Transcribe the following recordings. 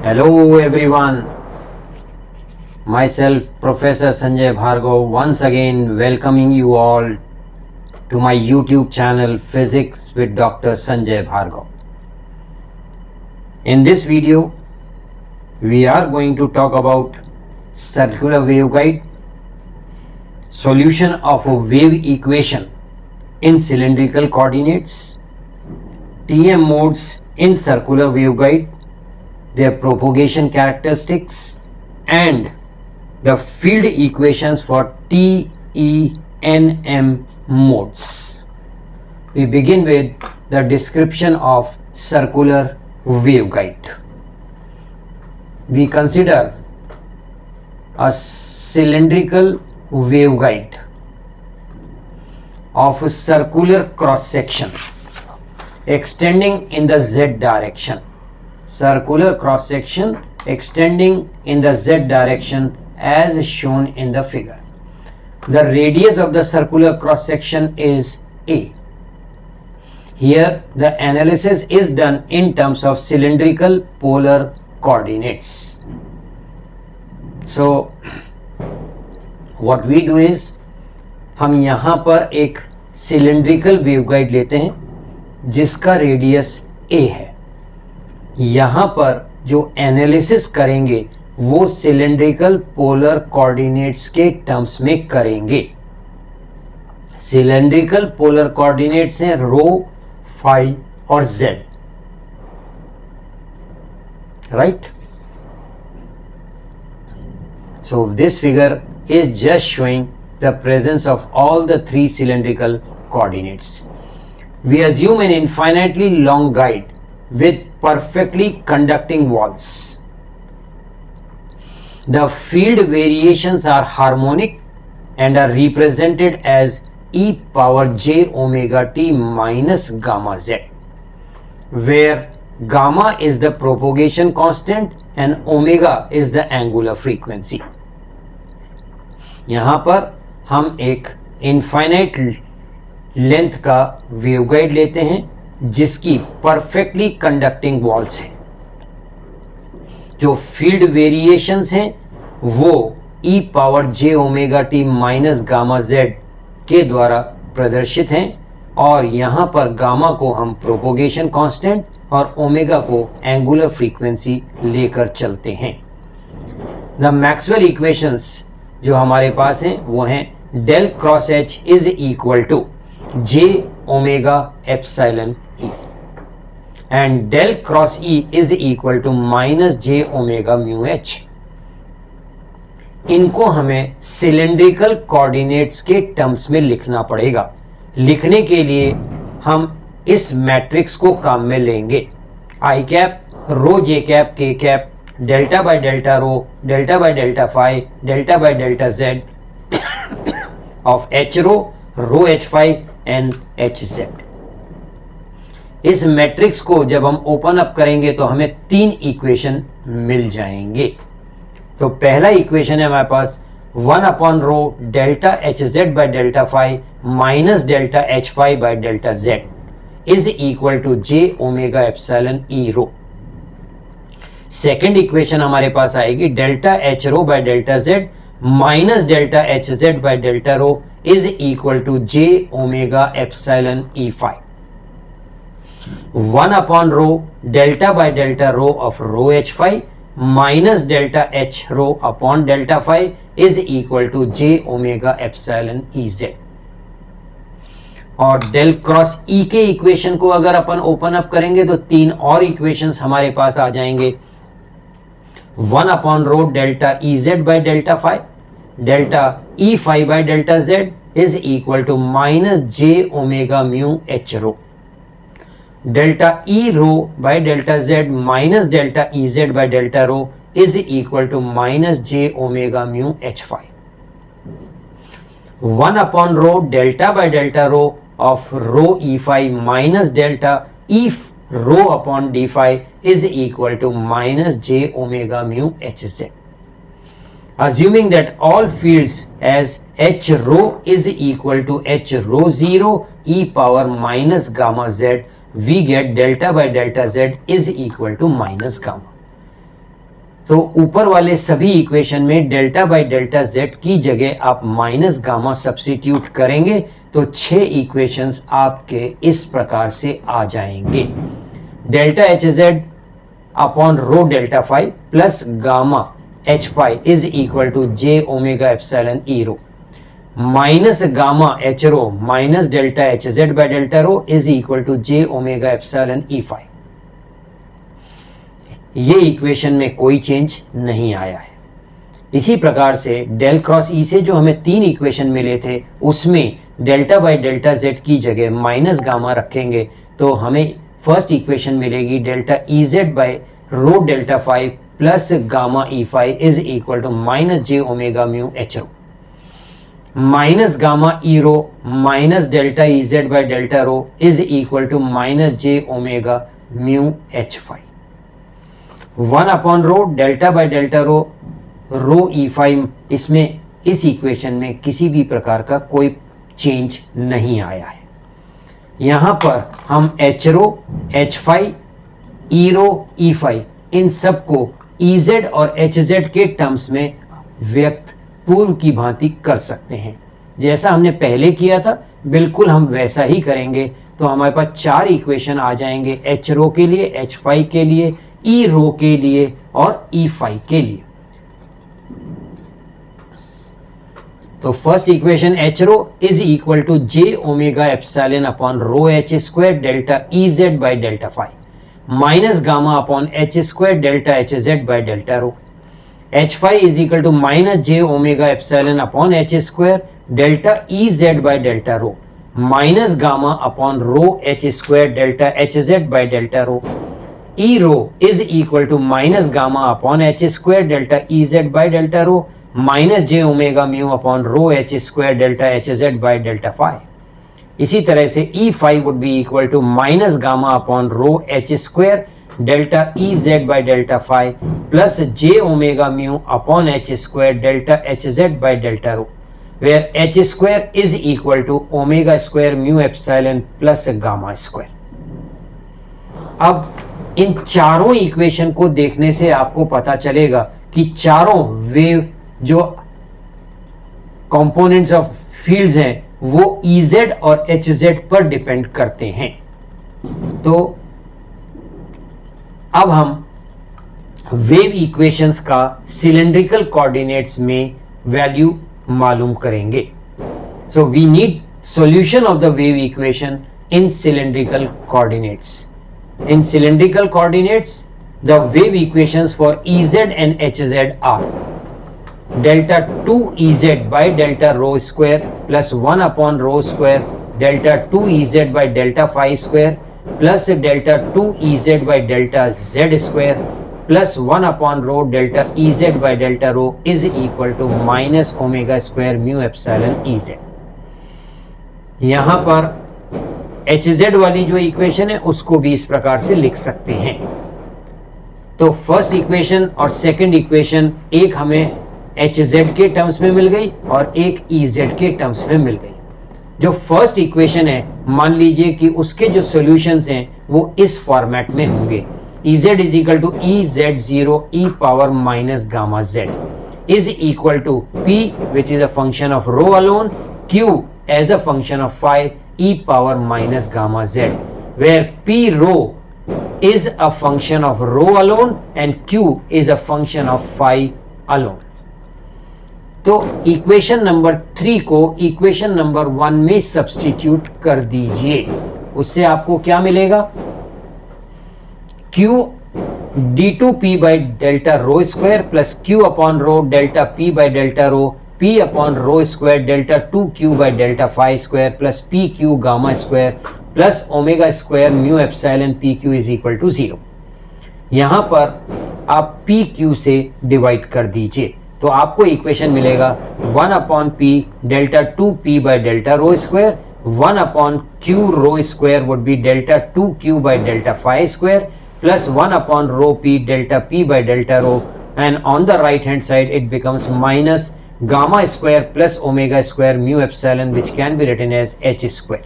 Hello everyone, myself Professor Sanjay Bhargav once again welcoming you all to my YouTube channel Physics with Dr. Sanjay Bhargav. In this video, we are going to talk about circular waveguide, solution of a wave equation in cylindrical coordinates, TM modes in circular waveguide, their propagation characteristics, and the field equations for TENM modes. We begin with the description of circular waveguide. We consider a cylindrical waveguide of a circular cross section extending in the Z direction. Circular cross section extending in the Z direction as shown in the figure. The radius of the circular cross section is A. Here the analysis is done in terms of cylindrical polar coordinates. So what we do is हम यहाँ पर एक cylindrical waveguide लेते हैं जिसका radius A है. यहाँ पर जो एनालिसिस करेंगे वो सिलेंड्रिकल पोलर कोऑर्डिनेट्स के टर्म्स में करेंगे. सिलेंड्रिकल पोलर कोऑर्डिनेट्स हैं रो, फाई और Z, right. So this figure is just showing the presence of all the three cylindrical coordinates. We assume an infinitely long guide with perfectly conducting walls. The field variations are harmonic and are represented as e power j omega t minus gamma z, where gamma is the propagation constant and omega is the angular frequency. यहाँ पर हम एक infinite length का waveguide लेते हैं जिसकी perfectly conducting walls हैं. जो फील्ड वेरिएशंस हैं वो e power j omega t minus gamma z के द्वारा प्रदर्शित हैं और यहाँ पर गामा को हम प्रोपोगेशन कांस्टेंट और ओमेगा को एंगुलर फ्रीक्वेंसी लेकर चलते हैं. द मैक्सवेल इक्वेशंस जो हमारे पास हैं वो हैं del cross H is equal to j omega epsilon E and del cross E is equal to minus j omega mu h. इनको हमें सिलेंड्रिकल कोऑर्डिनेट्स के टर्म्स में लिखना पड़ेगा. लिखने के लिए हम इस मैट्रिक्स को काम में लेंगे. I cap, rho J cap, K cap, delta by delta rho, delta by delta phi, delta by delta Z of H rho H phi and H Z. इस मैट्रिक्स को जब हम ओपन अप करेंगे तो हमें तीन इक्वेशन मिल जाएंगे. तो पहला इक्वेशन है हमारे पास 1 upon rho delta H Z by delta phi minus delta H phi by delta Z is equal to J omega epsilon E rho. Second equation हमारे पास आएगी delta H rho by delta Z minus delta H Z by delta rho is equal to J omega epsilon E phi. 1 upon rho delta by delta rho of rho h phi minus delta h rho upon delta phi is equal to j omega epsilon ez. और del cross ई के equation को अगर अपन open up करेंगे तो तीन और equations हमारे पास आ जाएंगे. 1 upon rho delta ez by delta phi delta e phi by delta z is equal to minus j omega mu h rho. Delta E rho by delta Z minus delta E Z by delta rho is equal to minus J omega mu H phi. 1 upon rho delta by delta rho of rho E phi minus delta E rho upon D phi is equal to minus J omega mu H Z. Assuming that all fields as h rho is equal to h rho 0 e power minus gamma z, we get delta by delta z is equal to minus gamma. तो ऊपर वाले सभी equation में delta by delta Z की जगह आप minus gamma substitute करेंगे तो 6 इक्वेशंस आपके इस प्रकार से आ जाएंगे। Delta H Z upon rho delta phi plus gamma H phi is equal to J omega epsilon E rho minus gamma H rho minus delta H Z by delta rho is equal to J omega epsilon E phi. ये equation में कोई change नहीं आया है। इसी प्रकार से del cross ई से जो हमें 3 इक्वेशन मिले थे उसमें डेल्टा बाय डेल्टा जेड की जगह माइनस गामा रखेंगे तो हमें फर्स्ट इक्वेशन मिलेगी delta E Z by rho delta phi plus gamma E phi is equal to minus J omega mu H rho minus gamma E rho minus delta E Z by delta rho is equal to minus J omega mu H phi. 1 upon rho delta by delta rho rho E phi, इसमें इस equation में किसी भी प्रकार का कोई change नहीं आया है। यहां पर हम H rho H phi E रो ई फाई इन सबको ई जेड और एच जेड के टर्म्स में व्यक्त पूर्व की भांति कर सकते हैं। जैसा हमने पहले किया था बिल्कुल हम वैसा ही करेंगे तो हमारे पास 4 इक्वेशन आ जाएंगे, एच रो के लिए, एच फाई के लिए, ई रो के लिए और ई फाई के लिए। तो first equation H rho is equal to J omega epsilon upon rho H square delta E Z by delta phi minus gamma upon H square delta H Z by delta rho. H phi is equal to minus J omega epsilon upon H square delta E Z by delta rho minus gamma upon rho H square delta H Z by delta rho. E rho is equal to minus gamma upon H square delta E Z by delta rho minus J omega mu upon rho H square delta H Z by delta phi. इसी तरह से E phi would be equal to minus gamma upon rho H square delta E Z by delta phi plus J omega mu upon H square delta H Z by delta rho where H square is equal to omega square mu epsilon plus gamma square. अब इन चारों equation को देखने से आपको पता चलेगा कि चारों वेव जो कंपोनेंट्स ऑफ फील्ड्स हैं वो Ez और Hz पर डिपेंड करते हैं। तो अब हम वेव इक्वेशंस का सिलेंड्रिकल कोऑर्डिनेट्स में वैल्यू मालूम करेंगे। So we need solution of the wave equation in cylindrical coordinates. In cylindrical coordinates, the wave equations for Ez and Hz are delta 2 Ez by delta rho square plus 1 upon rho square delta 2 Ez by delta phi square plus delta 2 Ez by delta z square plus 1 upon rho delta Ez by delta rho is equal to minus omega square mu epsilon Ez। यहां पर Hz वाली जो equation है उसको भी इस प्रकार से लिख सकते हैं। तो फर्स्ट इक्वेशन और सेकंड इक्वेशन एक हमें Hz के टर्म्स में मिल गई और एक Ez के टर्म्स में मिल गई। जो फर्स्ट इक्वेशन है मान लीजिए कि उसके जो सॉल्यूशंस हैं वो इस फॉर्मेट में होंगे। Ez is equal to Ez0 e power minus gamma z is equal to P which is a function of rho alone, Q as a function of phi e power minus gamma z where p rho is a function of rho alone and q is a function of phi alone। तो equation number 3 को equation number 1 में substitute कर दीजिए। उससे आपको क्या मिलेगा? q d2p by delta rho square plus q upon rho delta p by delta rho p upon rho square delta 2q by delta phi square plus pq gamma square plus omega square mu epsilon pq is equal to 0। यहां पर आप pq से divide कर दीजिए तो आपको equation मिलेगा 1 upon p delta 2p by delta rho square 1 upon q rho square would be delta 2q by delta phi square plus 1 upon rho p delta p by delta rho and on the right hand side it becomes minus gamma square plus omega square mu epsilon which can be written as h square।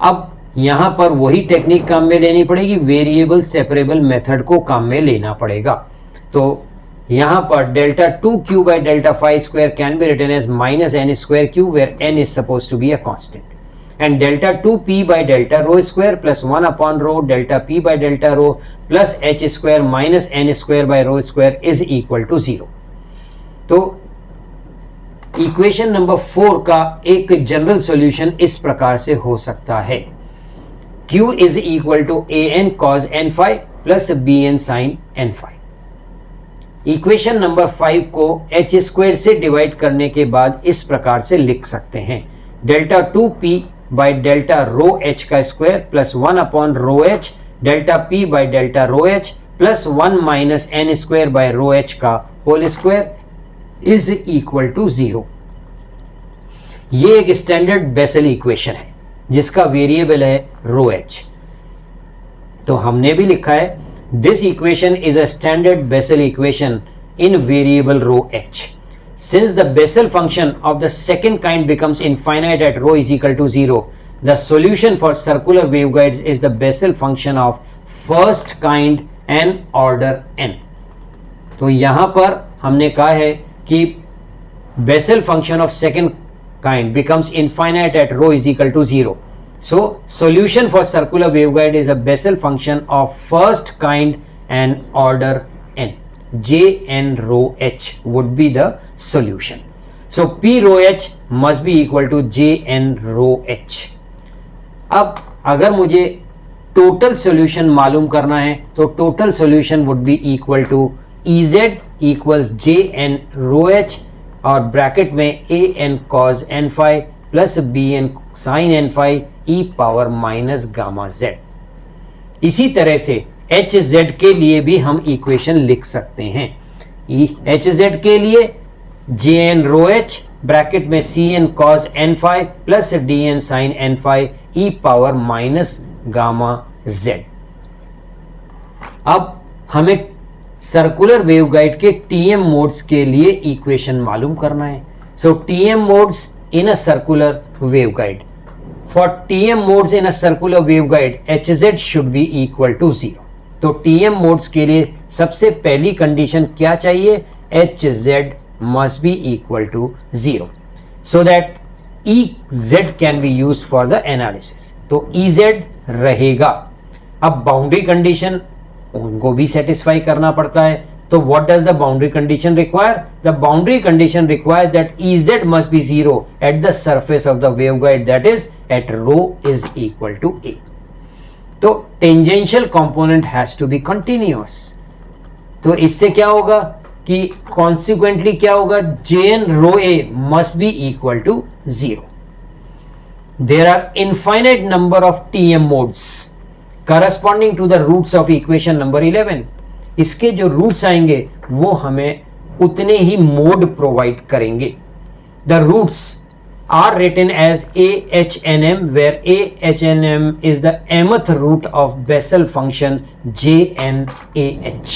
अब यहां पर वही technique काम में लेनी पड़ेगी, variable separable method को काम में लेना पड़ेगा। तो यहां पर delta 2q by delta phi square can be written as minus n square q, where n is supposed to be a constant, and delta 2p by delta rho square plus 1 upon rho delta p by delta rho plus h square minus n square by rho square is equal to 0. तो equation number 4 का एक general solution इस प्रकार से हो सकता है, q is equal to an cos n phi plus bn sin n phi. Equation number 5 को h स्क्वायर से डिवाइड करने के बाद इस प्रकार से लिख सकते हैं, delta 2p by delta rho h का square plus 1 upon rho h delta p by delta rho h plus 1 minus n square by rho h का whole square is equal to 0. ये एक स्टैंडर्ड बेसल इक्वेशन है जिसका variable है रो h. तो हमने भी लिखा है this equation is a standard Bessel equation in variable rho h. Since the Bessel function of the second kind becomes infinite at rho is equal to 0, the solution for circular waveguides is the Bessel function of first kind and order n. तो यहां पर हमने कहा है कि Bessel function of second kind becomes infinite at rho is equal to 0. So solution for circular waveguide is a Bessel function of first kind and order n. J n rho h would be the solution. So p rho h must be equal to j n rho h. अब अगर मुझे total solution मालूम करना है तो total solution would be equal to Ez equals J N rho H और bracket में A N cos N phi plus B N sine N phi E power minus gamma Z. इसी तरह से H Z के लिए भी हम equation लिख सकते हैं. एच जेड के लिए J N rho H bracket में C N cos N phi plus D N sine N phi E power minus gamma Z. अब हमें सर्कुलर वेवगाइड के टीएम मोड्स के लिए इक्वेशन मालूम करना है. So TM modes in a circular waveguide. For TM modes in a circular waveguide, Hz should be equal to 0. तो TM modes के लिए सबसे पहली कंडीशन क्या चाहिए? Hz must be equal to 0 so that Ez can be used for the analysis. तो Ez रहेगा. अब बाउंड्री कंडीशन उनको भी सेटिस्फाई करना पड़ता है. तो what does the boundary condition require? The boundary condition requires that Ez must be 0 at the surface of the waveguide, that is at rho is equal to a. तो tangential component has to be continuous. तो इससे क्या होगा कि consequently क्या होगा? Jn rho a must be equal to 0. There are infinite number of TM modes corresponding to the roots of equation number 11. इसके जो रूट्स आएंगे वो हमें उतने ही मोड प्रोवाइड करेंगे. The roots are written as AHNM where AHNM is the mth root of Bessel function JNAH.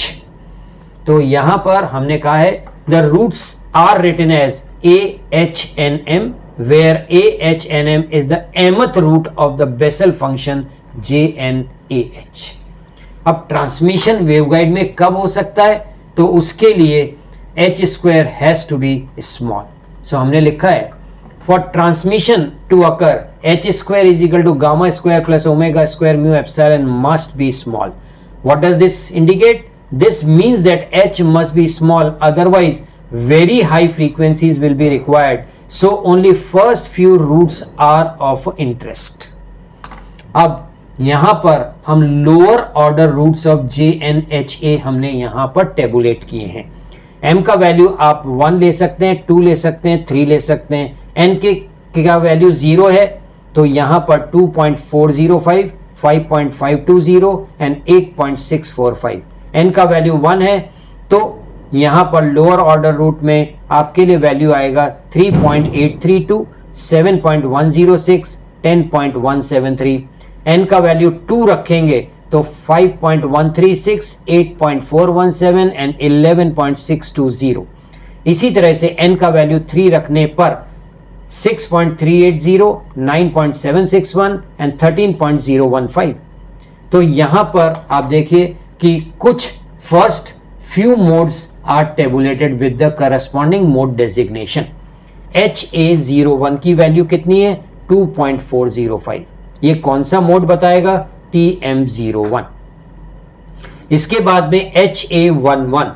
तो यहां पर हमने कहा है the roots are written as AHNM where AHNM is the mth root of the Bessel function JNAH. अब transmission waveguide में कब हो सकता है? तो उसके लिए h square has to be small. So हमने लिखा है for transmission to occur h square is equal to gamma square plus omega square mu epsilon must be small. What does this indicate? This means that h must be small, otherwise very high frequencies will be required. So only first few roots are of interest. अब यहां पर हम lower order roots of JNHA हमने यहां पर tablet किए हैं. m का वैल्यू आप 1 ले सकते हैं, 2 ले सकते हैं, 3 ले सकते हैं. n के का वैल्यू 0 है तो यहां पर 2.405, 5.520 एंड 8.645. n का वैल्यू 1 है तो यहां पर लोअर ऑर्डर रूट में आपके लिए वैल्यू आएगा 3.832, 7.106, 10.173. n का वैल्यू 2 रखेंगे तो 5.136, 8.417 एंड 11.620. इसी तरह से n का वैल्यू 3 रखने पर 6.380, 9.761 एंड 13.015. तो यहां पर आप देखिए कि कुछ first few modes are tabulated with the corresponding mode designation. HA01 की वैल्यू कितनी है 2.405. ये कौन सा मोड बताएगा TM01. इसके बाद में HA11,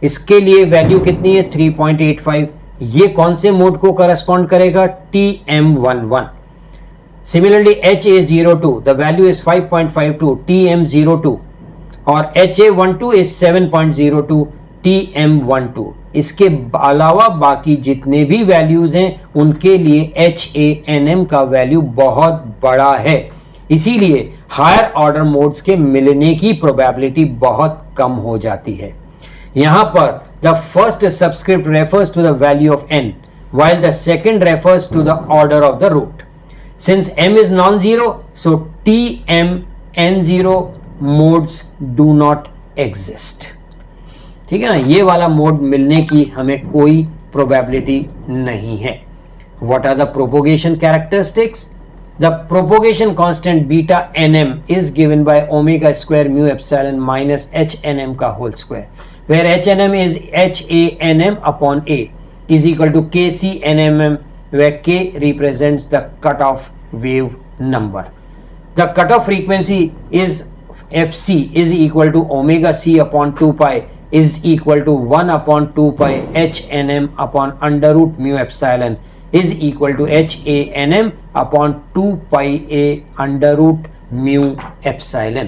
इसके लिए वैल्यू कितनी है 3.85. ये कौन से मोड को करस्पॉन्ड करेगा TM11. Similarly HA02 the value is 5.52 TM02 और HA12 इज 7.02 TM12. इसके अलावा बाकी जितने भी वैल्यूज हैं उनके लिए HANM का वैल्यू बहुत बड़ा है, इसीलिए हायर ऑर्डर मोड्स के मिलने की प्रोबेबिलिटी बहुत कम हो जाती है. यहां पर the first subscript refers to the value of n while the second refers to the order of the root. Since m is non-zero, so TM n0 modes do not exist. ठीक है ना, ये वाला मोड मिलने की हमें कोई probability नहीं है. What are the propagation characteristics? The propagation constant beta nm is given by omega square mu epsilon minus hnm का whole square, where hnm is hanm upon a is equal to kc nmm, where k represents the cutoff wave number. The cutoff frequency is fc is equal to omega c upon 2 pi is equal to 1 upon 2 pi hnm upon under root mu epsilon is equal to hanm upon 2 pi a under root mu epsilon.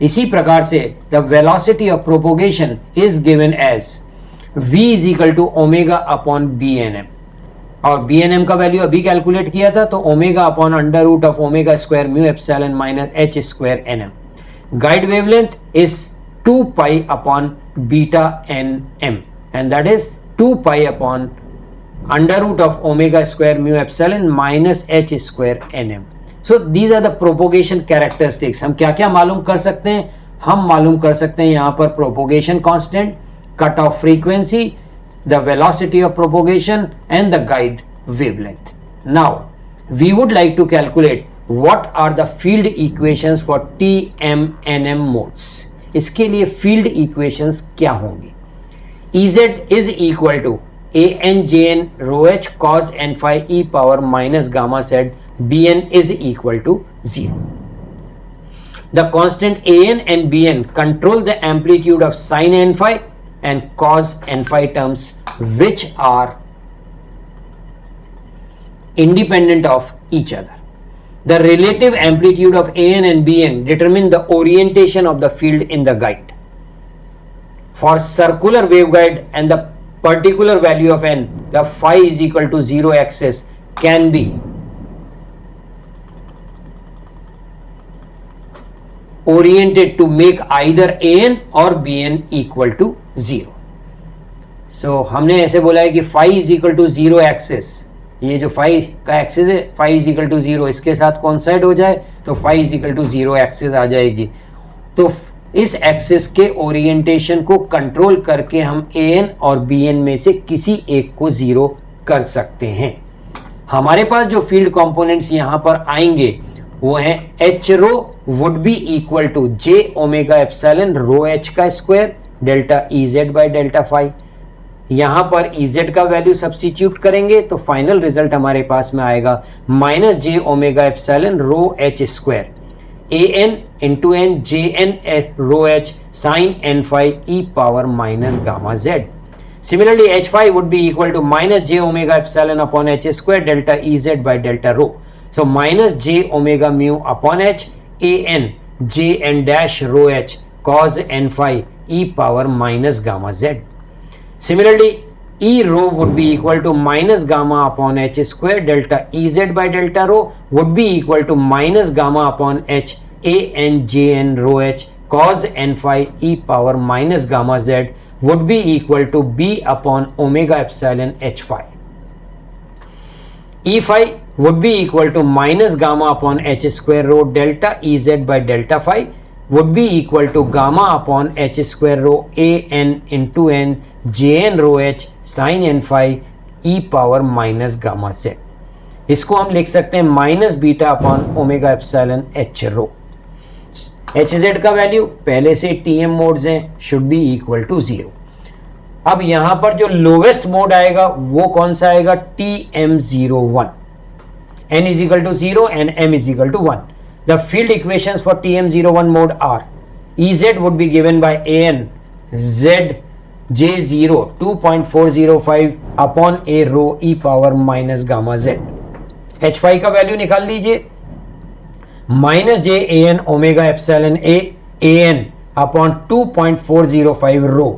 इसी प्रकार से the velocity of propagation is given as v is equal to omega upon bnm, और bnm का value अभी calculate किया था तो omega upon under root of omega square mu epsilon minus h square nm. Guide wavelength is 2 pi upon beta nm and that is 2 pi upon under root of omega square mu epsilon minus h square nm. So these are the propagation characteristics. हम क्या क्या मालूम कर सकते हैं? हम मालूम कर सकते हैं यहाँ पर propagation constant, cutoff frequency, the velocity of propagation and the guide wavelength. Now we would like to calculate what are the field equations for TM-NM modes. इसके लिए field equations क्या होंगी? Ez is equal to AN/JN rho h cos n phi e power minus gamma z Bn is equal to 0. The constant An and Bn control the amplitude of sin n phi and cos n phi terms which are independent of each other. The relative amplitude of An and Bn determine the orientation of the field in the guide. For circular waveguide and the particular value of n, the phi is equal to 0 axis can be oriented to make either An or Bn equal to 0. So हमने ऐसे बोला है कि phi is equal to 0 axis, ये जो phi का axis है phi is equal to 0, इसके साथ कॉन्साइड हो जाए तो phi is equal to 0 axis आ जाएगी. तो इस एक्सिस के ओरिएंटेशन को कंट्रोल करके हम An और Bn में से किसी एक को 0 कर सकते हैं. हमारे पास जो फील्ड कंपोनेंट्स यहां पर आएंगे वो है h rho would be equal to j omega epsilon rho h का square delta Ez by delta phi. यहां पर Ez का वैल्यू सब्स्टिट्यूट करेंगे तो फाइनल रिजल्ट हमारे पास में आएगा minus j omega epsilon rho h square an into n jn rho h sin n phi e power minus gamma z. Similarly, h phi would be equal to minus j omega epsilon upon h square delta Ez by delta rho. So minus j omega mu upon h an jn dash rho h cos n phi e power minus gamma z. Similarly, e rho would be equal to minus gamma upon h square delta Ez by delta rho would be equal to minus gamma upon h an jn rho h cos n phi e power minus gamma z would be equal to b upon omega epsilon h phi. E phi would be equal to minus gamma upon h square rho delta Ez by delta phi would be equal to gamma upon h square rho an into n jn rho h sin n phi e power minus gamma z. इसको हम लिख सकते हैं minus beta upon omega epsilon h रो. HZ का value पहले से TM modes हैं, should be equal to 0। अब यहां पर जो लोवेस्ट मोड आएगा वो कौन सा आएगा, TM01, n is equal to 0 and m is equal to 1. The field equations for TM01 mode are Ez would be given by an zj0 2.405 upon a rho e power minus gamma z. h5 का value निकाल लीजिए, minus J A N omega epsilon A an upon 2.405 rho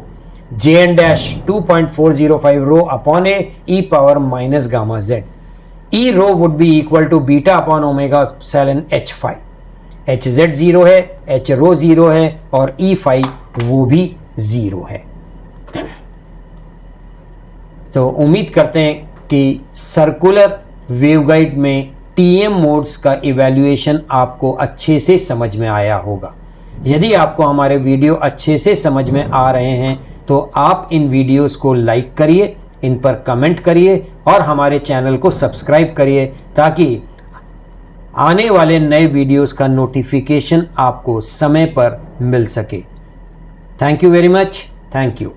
J N dash 2.405 rho upon A E power minus gamma z. E rho would be equal to beta upon omega epsilon h5. hz 0 है, h रो 0 है और E5 वो भी 0 है। तो उम्मीद करते हैं कि सर्कुलर वेवगाइड में TM मोड्स का इवैल्यूएशन आपको अच्छे से समझ में आया होगा। यदि आपको हमारे वीडियो अच्छे से समझ में आ रहे हैं तो आप इन वीडियोस को लाइक करिए, इन पर कमेंट करिए और हमारे चैनल को सब्सक्राइब करिए ताकि आने वाले नए वीडियोस का नोटिफिकेशन आपको समय पर मिल सके। Thank you very much. Thank you.